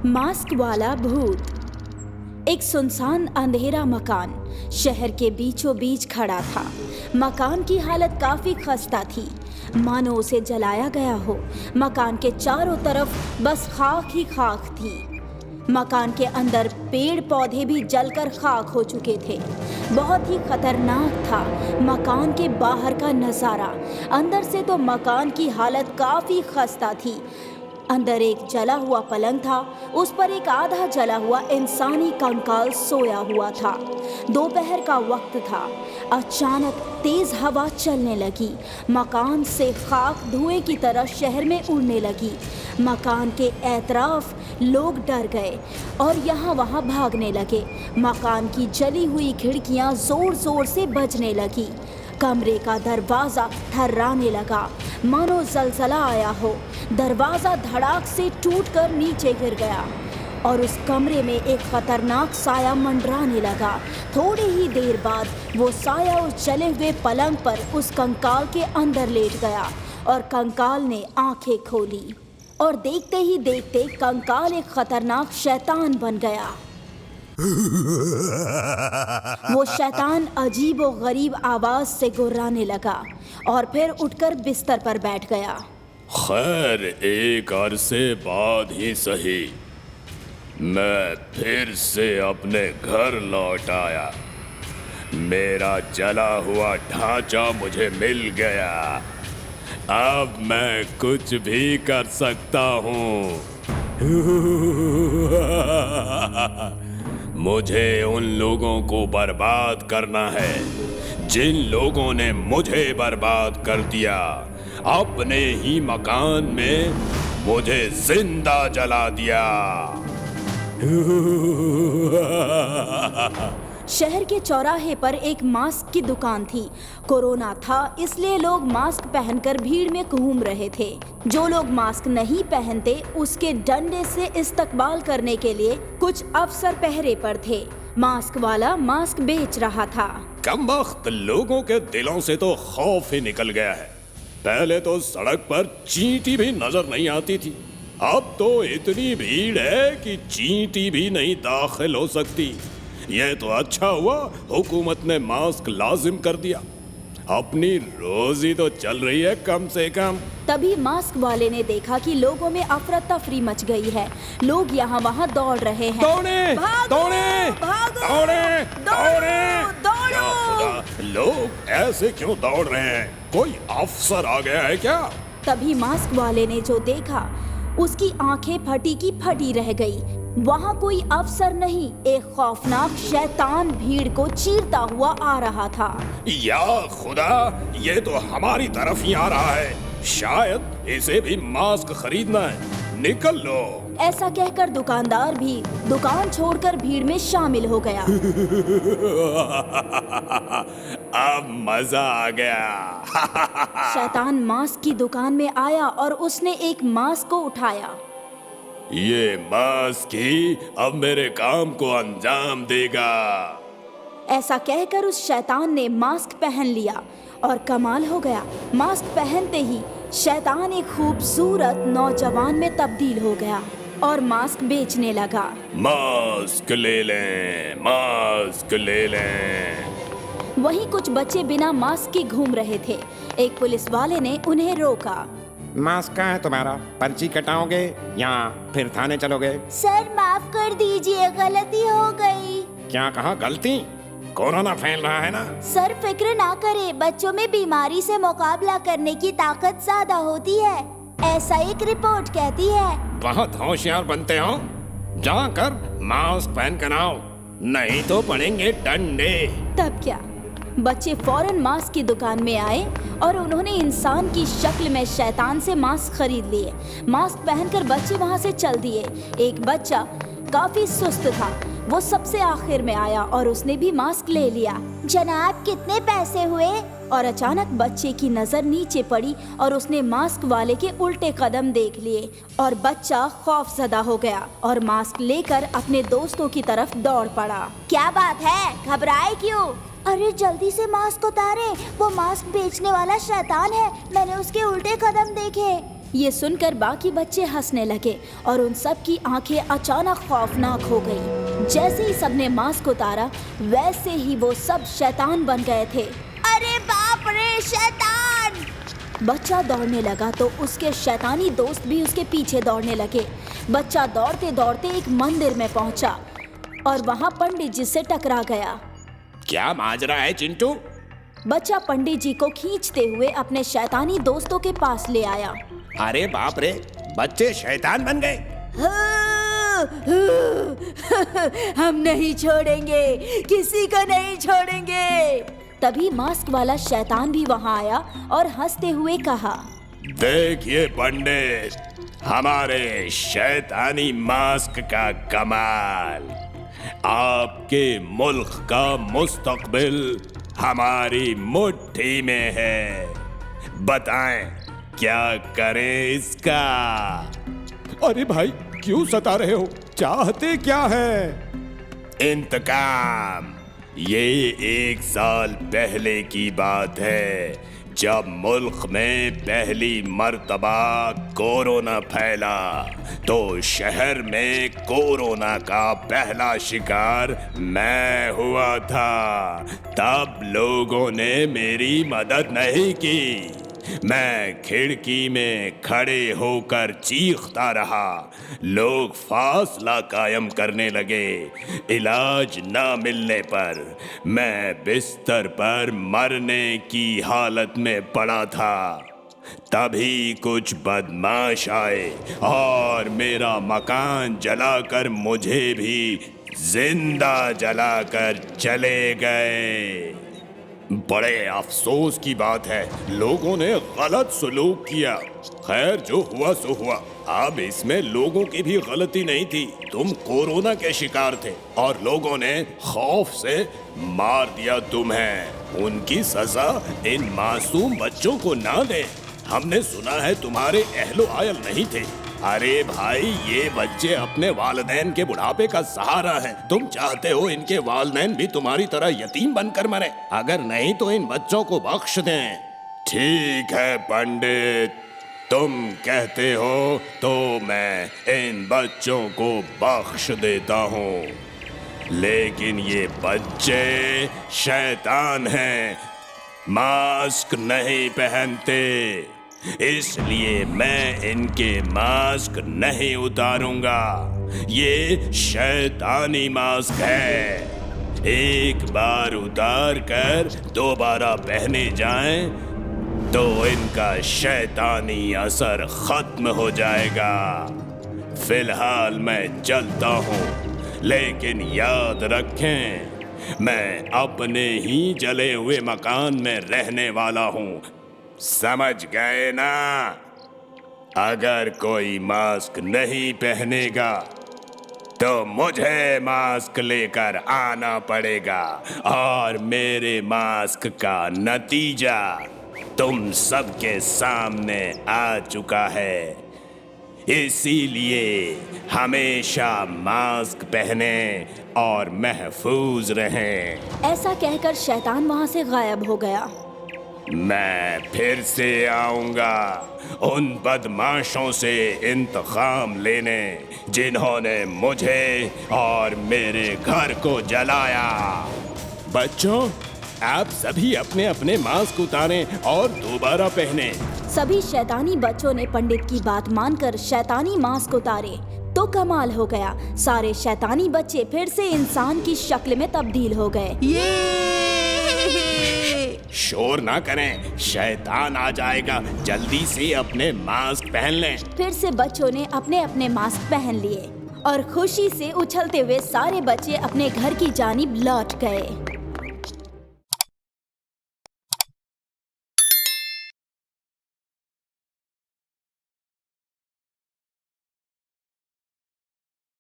Mask वाला भूत। एक सुनसान अंधेरा मकान शहर के बीचों बीच खड़ा था। मकान की हालत काफी खस्ता थी, मानो उसे जलाया गया हो। मकान के चारों तरफ बस खाक ही खाक थी। मकान के अंदर पेड़ पौधे भी जलकर खाक हो चुके थे। बहुत ही खतरनाक था मकान के बाहर का नज़ारा। अंदर से तो मकान की हालत काफी खस्ता थी। अंदर एक जला हुआ पलंग था, उस पर एक आधा जला हुआ इंसानी कंकाल सोया हुआ था। दोपहर का वक्त था। अचानक तेज हवा चलने लगी। मकान से खाक धुएं की तरह शहर में उड़ने लगी। मकान के एतराफ लोग डर गए और यहाँ वहाँ भागने लगे। मकान की जली हुई खिड़कियाँ जोर जोर से बजने लगी। कमरे का दरवाज़ा थर्राने लगा, मानो जलजला आया हो। दरवाज़ा धड़ाक से टूटकर नीचे गिर गया और उस कमरे में एक खतरनाक साया मंडराने लगा। थोड़ी ही देर बाद वो साया उस जले हुए पलंग पर उस कंकाल के अंदर लेट गया और कंकाल ने आंखें खोली और देखते ही देखते कंकाल एक खतरनाक शैतान बन गया। वो शैतान अजीब और गरीब आवाज से गुर्राने लगा और फिर उठकर बिस्तर पर बैठ गया। खैर, एक अरसे बाद ही सही, मैं फिर से अपने घर लौट आया। मेरा जला हुआ ढांचा मुझे मिल गया। अब मैं कुछ भी कर सकता हूँ। मुझे उन लोगों को बर्बाद करना है जिन लोगों ने मुझे बर्बाद कर दिया। अपने ही मकान में मुझे जिंदा जला दिया। शहर के चौराहे पर एक मास्क की दुकान थी। कोरोना था, इसलिए लोग मास्क पहनकर भीड़ में घूम रहे थे। जो लोग मास्क नहीं पहनते उसके डंडे से इस्तकबाल करने के लिए कुछ अफसर पहरे पर थे। मास्क वाला मास्क बेच रहा था। कमबख्त लोगों के दिलों से तो खौफ ही निकल गया है। पहले तो सड़क पर चींटी भी नजर नहीं आती थी, अब तो इतनी भीड़ है कि चींटी भी नहीं दाखिल हो सकती। यह तो अच्छा हुआ हुकूमत ने मास्क लाजिम कर दिया। अपनी रोजी तो चल रही है कम से कम। तभी मास्क वाले ने देखा कि लोगों में अफरा तफरी मच गई है। लोग यहाँ वहाँ दौड़ रहे हैं। दौड़े, दौड़े, दौड़े, दौड़े, दौड़ो। लोग ऐसे क्यों दौड़ रहे हैं? कोई अफसर आ गया है क्या? तभी मास्क वाले ने जो देखा उसकी आंखें फटी की फटी रह गई। वहाँ कोई अफसर नहीं, एक खौफनाक शैतान भीड़ को चीरता हुआ आ रहा था। या खुदा, ये तो हमारी तरफ ही आ रहा है। शायद इसे भी मास्क खरीदना है। निकल लो। ऐसा कहकर दुकानदार भी दुकान छोड़कर भीड़ में शामिल हो गया। अब मजा आ गया। शैतान मास्क की दुकान में आया और उसने एक मास्क को उठाया। ये मास्क ही अब मेरे काम को अंजाम देगा। ऐसा कहकर उस शैतान ने मास्क पहन लिया और कमाल हो गया। मास्क पहनते ही शैतान एक खूबसूरत नौजवान में तब्दील हो गया और मास्क बेचने लगा। मास्क ले लें, मास्क ले लें। वहीं कुछ बच्चे बिना मास्क के घूम रहे थे। एक पुलिस वाले ने उन्हें रोका। मास्क कहाँ है तुम्हारा? पर्ची कटाओगे या फिर थाने चलोगे? सर माफ कर दीजिए, गलती हो गई। क्या कहा? गलती? कोरोना फैल रहा है ना। सर फिक्र ना करे, बच्चों में बीमारी से मुकाबला करने की ताकत ज्यादा होती है, ऐसा एक रिपोर्ट कहती है। बहुत होशियार बनते हो। जाकर मास्क पहन कर आओ, नहीं तो पड़ेंगे डंडे। तब क्या, बच्चे फौरन मास्क की दुकान में आए और उन्होंने इंसान की शक्ल में शैतान से मास्क खरीद लिए। मास्क पहनकर बच्चे वहां से चल दिए। एक बच्चा काफी सुस्त था, वो सबसे आखिर में आया और उसने भी मास्क ले लिया। जनाब कितने पैसे हुए? और अचानक बच्चे की नजर नीचे पड़ी और उसने मास्क वाले के उल्टे कदम देख लिए और बच्चा खौफजदा हो गया और मास्क लेकर अपने दोस्तों की तरफ दौड़ पड़ा। क्या बात है, घबराए क्यों? अरे जल्दी से मास्क उतारे, वो मास्क बेचने वाला शैतान है, मैंने उसके उल्टे कदम देखे। ये सुनकर बाकी बच्चे हंसने लगे और उन सब की आंखें अचानक खौफनाक हो गई। जैसे ही सबने मास्क उतारा वैसे ही वो सब शैतान बन गए थे। अरे बाप रे, शैतान! बच्चा दौड़ने लगा तो उसके शैतानी दोस्त भी उसके पीछे दौड़ने लगे। बच्चा दौड़ते दौड़ते एक मंदिर में पहुंचा और वहां पंडित जी से टकरा गया। क्या माजरा है चिंटू? बच्चा पंडित जी को खींचते हुए अपने शैतानी दोस्तों के पास ले आया। अरे बाप रे, बच्चे शैतान बन गए। हम नहीं छोड़ेंगे, किसी को नहीं छोड़ेंगे। तभी मास्क वाला शैतान भी वहां आया और हंसते हुए कहा, देखिए पंडित, हमारे शैतानी मास्क का कमाल। आपके मुल्क का मुस्तकबिल हमारी मुट्ठी में है। बताएं क्या करें इसका? अरे भाई, क्यों सता रहे हो? चाहते क्या है? इंतकाम। ये 1 साल पहले की बात है, जब मुल्क में पहली मर्तबा कोरोना फैला तो शहर में कोरोना का पहला शिकार मैं हुआ था। तब लोगों ने मेरी मदद नहीं की। मैं खिड़की में खड़े होकर चीखता रहा। लोग फासला कायम करने लगे। इलाज न मिलने पर मैं बिस्तर पर मरने की हालत में पड़ा था। तभी कुछ बदमाश आए और मेरा मकान जलाकर मुझे भी जिंदा जलाकर चले गए। बड़े अफसोस की बात है, लोगों ने गलत सलूक किया। खैर, जो हुआ सो हुआ। अब इसमें लोगों की भी गलती नहीं थी। तुम कोरोना के शिकार थे और लोगों ने खौफ से मार दिया तुम्हें। उनकी सजा इन मासूम बच्चों को ना दे। हमने सुना है तुम्हारे अहलो आयल नहीं थे। अरे भाई, ये बच्चे अपने वालिदैन के बुढ़ापे का सहारा हैं। तुम चाहते हो इनके वालिदैन भी तुम्हारी तरह यतीम बनकर मरे? अगर नहीं तो इन बच्चों को बख्श दें। ठीक है पंडित, तुम कहते हो तो मैं इन बच्चों को बख्श देता हूँ, लेकिन ये बच्चे शैतान हैं, मास्क नहीं पहनते, इसलिए मैं इनके मास्क नहीं उतारूंगा। ये शैतानी मास्क है। एक बार उतार कर दोबारा पहने जाएं तो इनका शैतानी असर खत्म हो जाएगा। फिलहाल मैं चलता हूँ, लेकिन याद रखें मैं अपने ही जले हुए मकान में रहने वाला हूँ। समझ गए ना? अगर कोई मास्क नहीं पहनेगा तो मुझे मास्क लेकर आना पड़ेगा और मेरे मास्क का नतीजा तुम सबके सामने आ चुका है। इसीलिए हमेशा मास्क पहने और महफूज रहें। ऐसा कहकर शैतान वहां से गायब हो गया। मैं फिर से आऊंगा उन बदमाशों से इंतकाम लेने जिन्होंने मुझे और मेरे घर को जलाया। बच्चों, आप सभी अपने अपने मास्क उतारें और दोबारा पहने। सभी शैतानी बच्चों ने पंडित की बात मानकर शैतानी मास्क उतारे तो कमाल हो गया। सारे शैतानी बच्चे फिर से इंसान की शक्ल में तब्दील हो गए। शोर ना करें, शैतान आ जाएगा। जल्दी से अपने मास्क पहन लें। फिर से बच्चों ने अपने अपने मास्क पहन लिए और खुशी से उछलते हुए सारे बच्चे अपने घर की जानिब लौट गए।